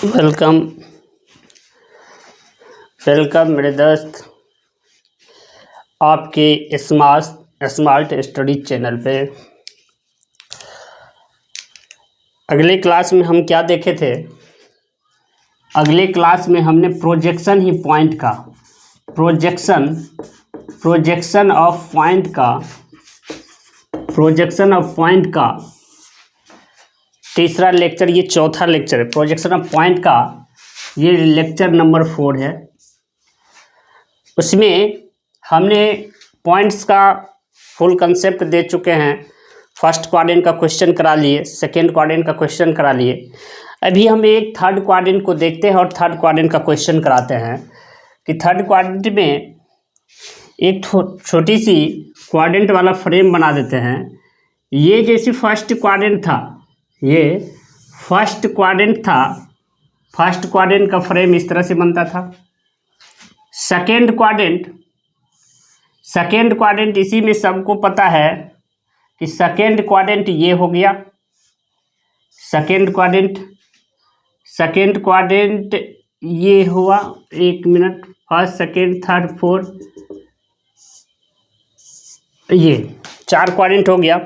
Welcome मेरे दोस्त आपके स्मार्ट स्टडी चैनल पे। अगले क्लास में हम क्या देखे थे? अगले क्लास में हमने प्रोजेक्शन ऑफ पॉइंट का तीसरा लेक्चर, ये चौथा लेक्चर है। प्रोजेक्शन ऑफ पॉइंट का ये लेक्चर नंबर 4 है। उसमें हमने पॉइंट्स का फुल कंसेप्ट दे चुके हैं। फर्स्ट क्वाड्रेंट का क्वेश्चन करा लिए, सेकेंड क्वाड्रेंट का क्वेश्चन करा लिए। अभी हम एक थर्ड क्वाड्रेंट को देखते हैं और थर्ड क्वाड्रेंट का क्वेश्चन कराते हैं कि थर्ड क्वाड्रेंट में एक छोटी सी क्वाड्रेंट वाला फ्रेम बना देते हैं। ये जैसे फर्स्ट क्वाड्रेंट था, ये फर्स्ट क्वाड्रेंट का फ्रेम इस तरह से बनता था। सेकेंड क्वाड्रेंट इसी में सबको पता है कि सेकेंड क्वाड्रेंट ये हो गया। सेकेंड क्वाड्रेंट ये हुआ। एक minute, first second third fourth, ये 4 क्वाड्रेंट हो गया।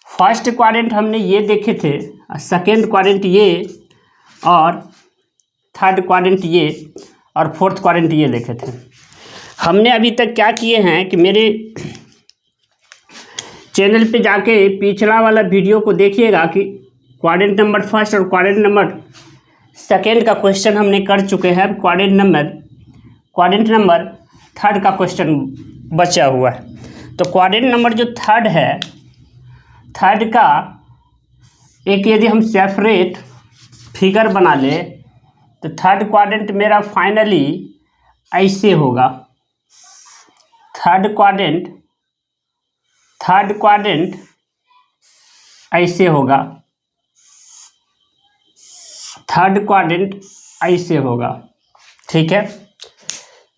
फर्स्ट क्वाड्रेंट हमने ये देखे थे, सेकेंड क्वाड्रेंट ये, और थर्ड क्वाड्रेंट ये, और फोर्थ क्वाड्रेंट ये देखे थे। हमने अभी तक क्या किए हैं कि मेरे चैनल पे जाके पिछला वाला वीडियो को देखिएगा कि क्वाड्रेंट नंबर फर्स्ट और क्वाड्रेंट नंबर सेकेंड का क्वेश्चन हमने कर चुके हैं। क्वाड्रेंट नंबर थर्ड का क्वेश्चन बचा हुआ है। तो क्वाड्रेंट नंबर जो थर्ड है, थर्ड का एक यदि हम सेपरेट फिगर बना ले तो थर्ड क्वाड्रेंट मेरा फाइनली ऐसे होगा। थर्ड क्वाड्रेंट ऐसे होगा। थर्ड क्वाड्रेंट ऐसे होगा, ठीक है।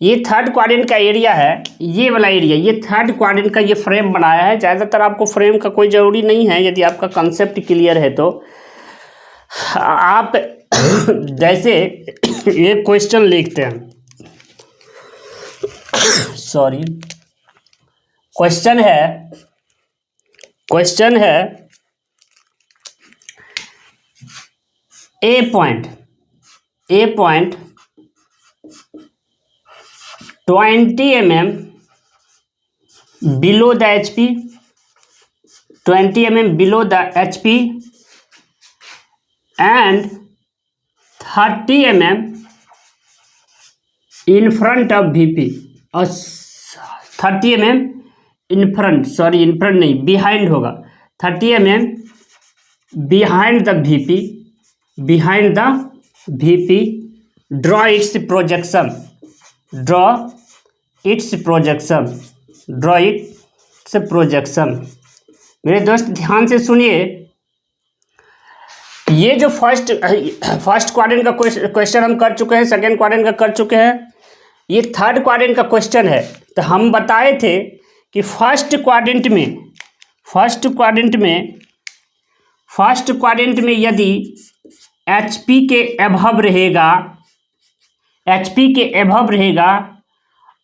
ये थर्ड क्वाड्रेंट का एरिया है, ये वाला एरिया, ये थर्ड क्वाड्रेंट का ये फ्रेम बनाया है। ज़्यादातर आपको फ्रेम का कोई ज़रूरी नहीं है, यदि आपका कंसेप्ट क्लियर है तो। आप जैसे ये क्वेश्चन लिखते हैं, सॉरी, क्वेश्चन है ए point 20 mm below the HP, 20 mm below the HP and 30 mm in front of VP, और 30 mm in front नहीं, behind होगा। 30 mm behind the VP, draw its projection, मेरे दोस्त ध्यान से सुनिए। ये जो फर्स्ट क्वाड्रेंट का क्वेश्चन हम कर चुके हैं, सेकेंड क्वाड्रेंट का कर चुके हैं, ये थर्ड क्वाड्रेंट का क्वेश्चन है। तो हम बताए थे कि फर्स्ट क्वाड्रेंट में यदि HP के एबव रहेगा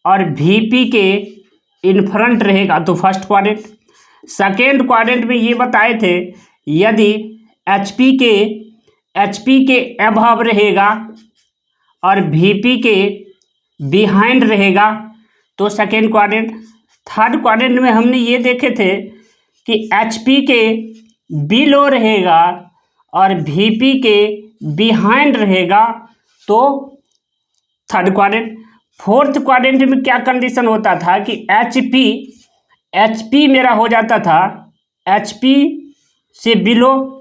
और VP के इन फ्रंट रहेगा तो फर्स्ट क्वाड्रेंट। सेकेंड क्वाड्रेंट में ये बताए थे यदि HP के एबव रहेगा और VP के बिहाइंड रहेगा तो सेकेंड क्वाड्रेंट। थर्ड क्वाड्रेंट में हमने ये देखे थे कि HP के बिलो रहेगा और VP के बिहाइंड रहेगा तो थर्ड क्वाड्रेंट। फोर्थ क्वाड्रेंट में क्या कंडीशन होता था कि HP मेरा हो जाता था HP से बिलो।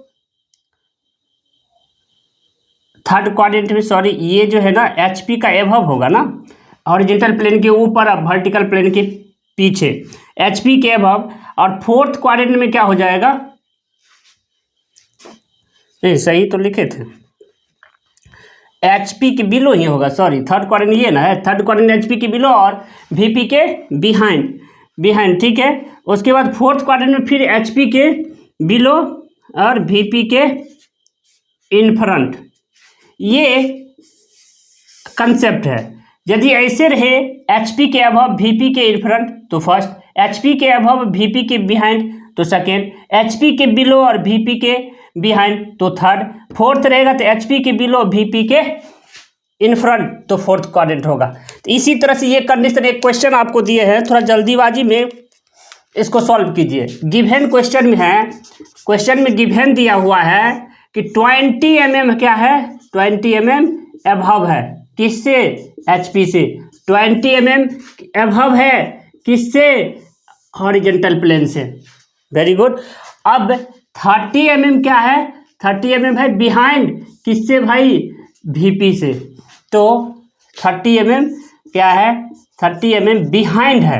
थर्ड क्वाड्रेंट में, सॉरी, ये जो है ना HP का एबव होगा ना, हॉरिजॉन्टल प्लेन के ऊपर और वर्टिकल प्लेन के पीछे, HP के एबव। और फोर्थ क्वाड्रेंट में क्या हो जाएगा, नहीं सही तो लिखे थे, HP के बिलो ही होगा, सॉरी, थर्ड क्वाड्रेंट ये ना है, थर्ड क्वाड्रेंट HP के बिलो और VP के बिहाइंड, ठीक है। उसके बाद फोर्थ क्वाड्रेंट में फिर HP के बिलो और VP के इन फ्रंट, ये कंसेप्ट है। यदि ऐसे रहे HP के अबव VP के इन फ्रंट तो फर्स्ट, HP के अबव VP के बिहाइंड तो सेकेंड, HP के बिलो और VP के बिहाइंड तो थर्ड, फोर्थ रहेगा तो HP के बिलो VP के इन फ्रंट तो फोर्थ क्वाड्रेंट होगा। तो इसी तरह से ये कंडीशन, एक क्वेश्चन आपको दिए हैं, थोड़ा जल्दीबाजी में इसको सॉल्व कीजिए। गिवन क्वेश्चन में है, क्वेश्चन में गिवन दिया हुआ है कि 20 mm क्या है, 20 mm अबव है, किससे, HP से। 20 mm अबव है किससे, हॉरिजॉन्टल प्लेन से। Very good. अब 30 mm क्या है, 30 mm है बिहाइंड, किससे भाई, VP से। तो 30 mm क्या है, 30 mm बिहाइंड है,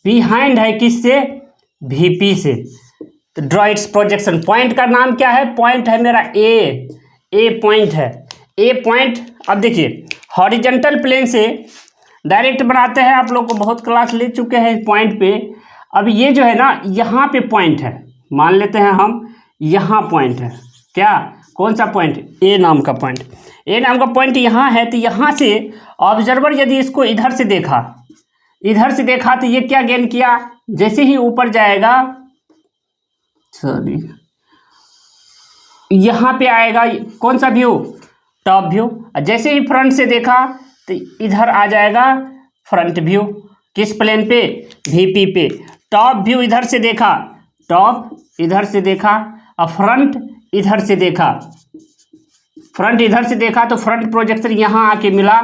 बिहाइंड है किससे, VP से। तो ड्रॉ इट्स प्रोजेक्शन। पॉइंट का नाम क्या है, पॉइंट है मेरा ए पॉइंट है, ए पॉइंट। अब देखिए हॉरिजॉन्टल प्लेन से डायरेक्ट बनाते हैं, आप लोग को बहुत क्लास ले चुके हैं इस पॉइंट पे। अब ये जो है ना, यहाँ पे पॉइंट है, मान लेते हैं हम यहाँ पॉइंट है, क्या, कौन सा पॉइंट, ए नाम का पॉइंट, ए नाम का पॉइंट यहाँ है। तो यहाँ से ऑब्जर्वर यदि इसको इधर से देखा, इधर से देखा तो ये क्या गेन किया, जैसे ही ऊपर जाएगा, सॉरी, यहाँ पे आएगा कौन सा व्यू, टॉप व्यू। जैसे ही फ्रंट से देखा तो इधर आ जाएगा फ्रंट व्यू, किस प्लेन पे, VP पे। टॉप व्यू इधर से देखा, टॉप इधर से देखा, और फ्रंट इधर से देखा, फ्रंट इधर से देखा तो फ्रंट प्रोजेक्शन यहाँ आके मिला,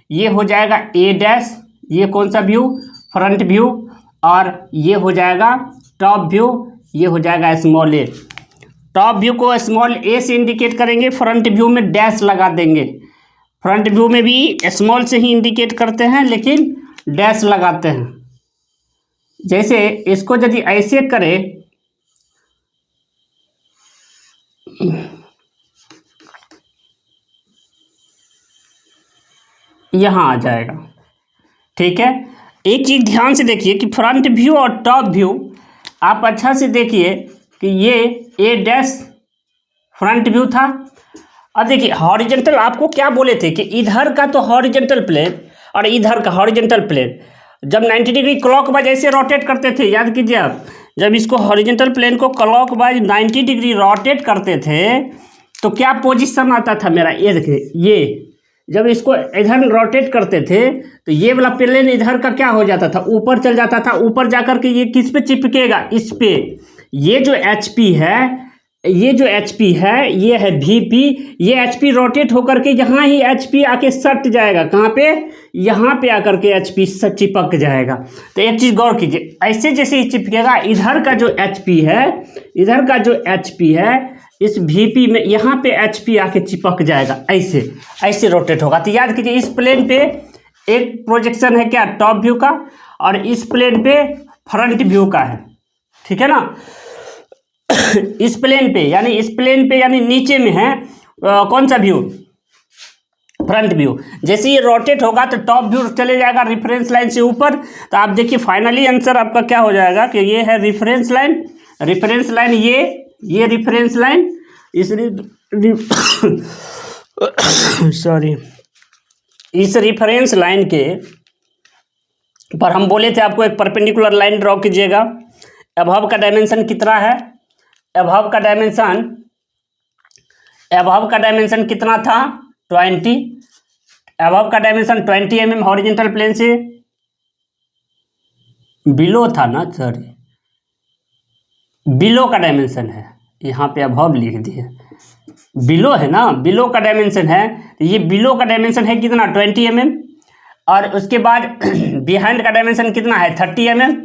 ये हो जाएगा A', ये कौन सा व्यू, फ्रंट व्यू, और ये हो जाएगा टॉप व्यू, ये हो जाएगा स्मॉल a। टॉप व्यू को स्मॉल a से इंडिकेट करेंगे, फ्रंट व्यू में डैश लगा देंगे। फ्रंट व्यू में भी स्मॉल से ही इंडिकेट करते हैं लेकिन डैश लगाते हैं। जैसे इसको यदि ऐसे करें, यहाँ आ जाएगा, ठीक है। एक चीज ध्यान से देखिए कि फ्रंट व्यू और टॉप व्यू आप अच्छा से देखिए कि ये A' फ्रंट व्यू था। अब देखिए हॉरिजॉन्टल आपको क्या बोले थे कि इधर का तो हॉरिजॉन्टल प्लेन और इधर का हॉरिजॉन्टल प्लेन जब 90 डिग्री क्लॉकवाइज ऐसे रोटेट करते थे, याद कीजिए आप, जब इसको हॉरिजॉन्टल प्लेन को क्लॉकवाइज 90 डिग्री रोटेट करते थे तो क्या पोजीशन आता था मेरा, ये देखिए, ये जब इसको इधर रोटेट करते थे तो ये वाला प्लेन इधर का क्या हो जाता था, ऊपर चल जाता था। ऊपर जाकर के ये किस पे चिपकेगा, इस पे। ये जो HP है, ये जो HP है, ये है VP, ये HP रोटेट होकर के यहाँ ही HP आके सट जाएगा, कहाँ पे, यहाँ पे आकर के HP चिपक जाएगा। तो एक चीज़ गौर कीजिए, ऐसे जैसे ही चिपकेगा, इधर का जो HP है, इधर का जो HP है, इस VP में यहाँ पे HP आके चिपक जाएगा, ऐसे ऐसे रोटेट होगा। तो याद कीजिए इस प्लेन पे एक प्रोजेक्शन है क्या, टॉप व्यू का, और इस प्लेन पे फ्रंट व्यू का है, ठीक है ना। इस प्लेन पे यानी नीचे में है कौन सा व्यू, फ्रंट व्यू। जैसे ये रोटेट होगा तो टॉप व्यू चले जाएगा रेफरेंस लाइन से ऊपर। तो आप देखिए फाइनली आंसर आपका क्या हो जाएगा कि ये है रेफरेंस लाइन, रेफरेंस लाइन ये रेफरेंस लाइन, इस सॉरी, इस रेफरेंस लाइन के पर हम बोले थे आपको एक परपेंडिकुलर लाइन ड्रॉ कीजिएगा। अबव का डायमेंशन कितना है, अबव का डायमेंशन कितना था, 20। अबव का डायमेंशन 20 mm हॉरिजॉन्टल प्लेन से बिलो था ना, सॉरी, बिलो का डायमेंशन है, यहाँ पे अबव लिख दिए, बिलो है ना, बिलो का डायमेंशन है। ये बिलो का डायमेंशन है कितना, 20 mm, और उसके बाद बिहाइंड का डायमेंशन कितना है, 30 mm,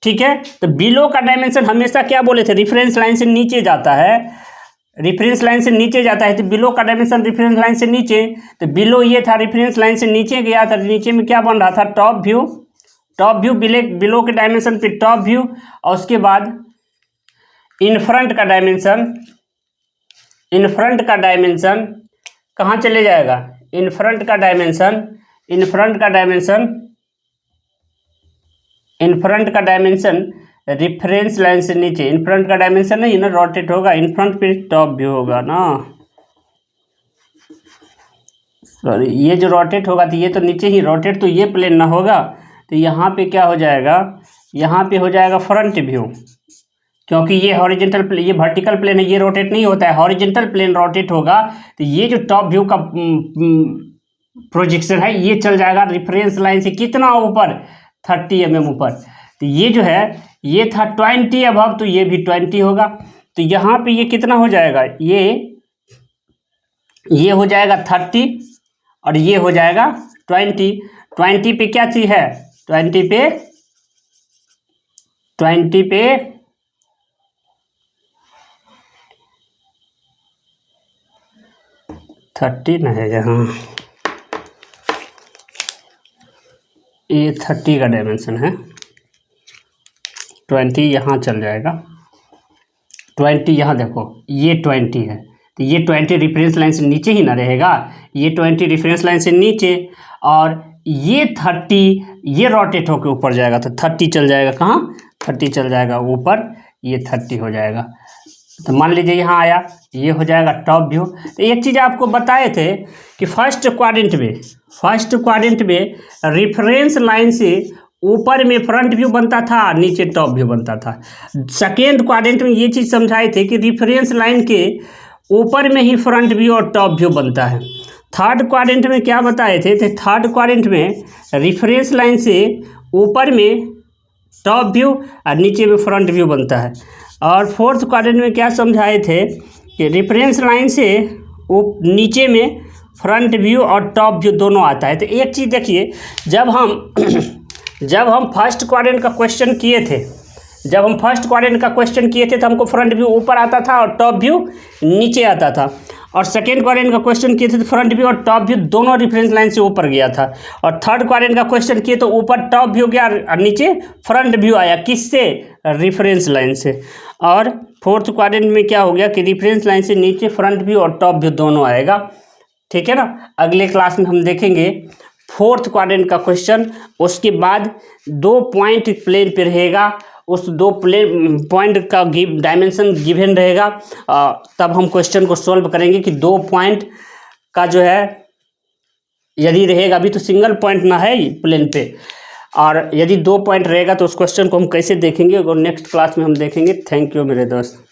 ठीक है। तो बिलो का डायमेंशन हमेशा क्या बोले थे, रेफरेंस लाइन से नीचे जाता है, रेफरेंस लाइन से नीचे जाता है। तो बिलो का डायमेंशन रेफरेंस लाइन से नीचे, तो बिलो ये था, रेफरेंस लाइन से नीचे गया था, नीचे में क्या बन रहा था, टॉप व्यू, बिलो के डायमेंशन पे टॉप व्यू, और उसके बाद इन फ्रंट का डायमेंशन कहाँ चले जाएगा, इन फ्रंट का डायमेंशन रेफरेंस लाइन से नीचे, इन फ्रंट का डायमेंशन नहीं है ना, रोटेट होगा, इन फ्रंट पे टॉप व्यू होगा ना, सॉरी ये जो रोटेट होगा तो ये तो नीचे ही रोटेट, तो ये प्लेन ना होगा, तो यहाँ पे क्या हो जाएगा, यहाँ पे हो जाएगा फ्रंट व्यू, क्योंकि ये हॉरिजेंटल प्लेन, ये वर्टिकल प्लेन है, ये रोटेट नहीं होता है, हॉरिजेंटल प्लेन रोटेट होगा, तो ये जो टॉप व्यू का प्रोजेक्शन है ये चल जाएगा रेफरेंस लाइन से कितना ऊपर, 30 mm ऊपर। तो ये जो है ये था 20 अबव, तो ये भी 20 होगा, तो यहाँ पे ये कितना हो जाएगा, ये हो जाएगा 30 और ये हो जाएगा 20। 20 पे क्या चीज है, 20 पे 30 ना है यहाँ, ये 30 का डायमेंशन है, 20 यहाँ चल जाएगा, 20 यहाँ देखो ये 20 है, तो ये 20 रेफरेंस लाइन से नीचे ही ना रहेगा, ये 20 रेफरेंस लाइन से नीचे, और ये 30 ये रोटेट होकर ऊपर जाएगा, तो 30 चल जाएगा कहाँ, 30 चल जाएगा ऊपर, ये 30 हो जाएगा। तो मान लीजिए यहाँ आया, ये हो जाएगा टॉप व्यू। तो एक चीज़ आपको बताए थे कि फर्स्ट क्वाड्रेंट में रेफरेंस लाइन से ऊपर में फ्रंट व्यू बनता था, नीचे टॉप व्यू बनता था। सेकेंड क्वाड्रेंट में ये चीज़ समझाए थे कि रेफरेंस लाइन के ऊपर में ही फ्रंट व्यू और टॉप व्यू बनता है। थर्ड क्वाड्रेंट में क्या बताए थे, तो थर्ड क्वाड्रेंट में रेफरेंस लाइन से ऊपर में टॉप व्यू और नीचे में फ्रंट व्यू बनता है। और फोर्थ क्वाड्रेंट में क्या समझाए थे कि रेफरेंस लाइन से नीचे में फ्रंट व्यू और टॉप व्यू दोनों आता है। तो एक चीज़ देखिए, जब हम फर्स्ट क्वाड्रेंट का क्वेश्चन किए थे, तो हमको फ्रंट व्यू ऊपर आता था और टॉप व्यू नीचे आता था, और सेकेंड क्वाड्रेंट का क्वेश्चन किए थे तो फ्रंट व्यू और टॉप व्यू दोनों रेफरेंस लाइन से ऊपर गया था, और थर्ड क्वाड्रेंट का क्वेश्चन किए तो ऊपर टॉप व्यू गया और नीचे फ्रंट व्यू आया, किससे, रेफरेंस लाइन से। और फोर्थ क्वाड्रेंट में क्या हो गया कि रेफरेंस लाइन से नीचे फ्रंट व्यू और टॉप व्यू दोनों आएगा, ठीक है ना। अगले क्लास में हम देखेंगे फोर्थ क्वाड्रेंट का क्वेश्चन, उसके बाद 2 पॉइंट प्लेन पे रहेगा, उस 2 पॉइंट का डायमेंशन गिवन रहेगा, तब हम क्वेश्चन को सॉल्व करेंगे कि 2 पॉइंट का जो है यदि रहेगा, अभी तो सिंगल पॉइंट ना है प्लेन पे, और यदि 2 पॉइंट रहेगा तो उस क्वेश्चन को हम कैसे देखेंगे और नेक्स्ट क्लास में हम देखेंगे। थैंक यू मेरे दोस्त।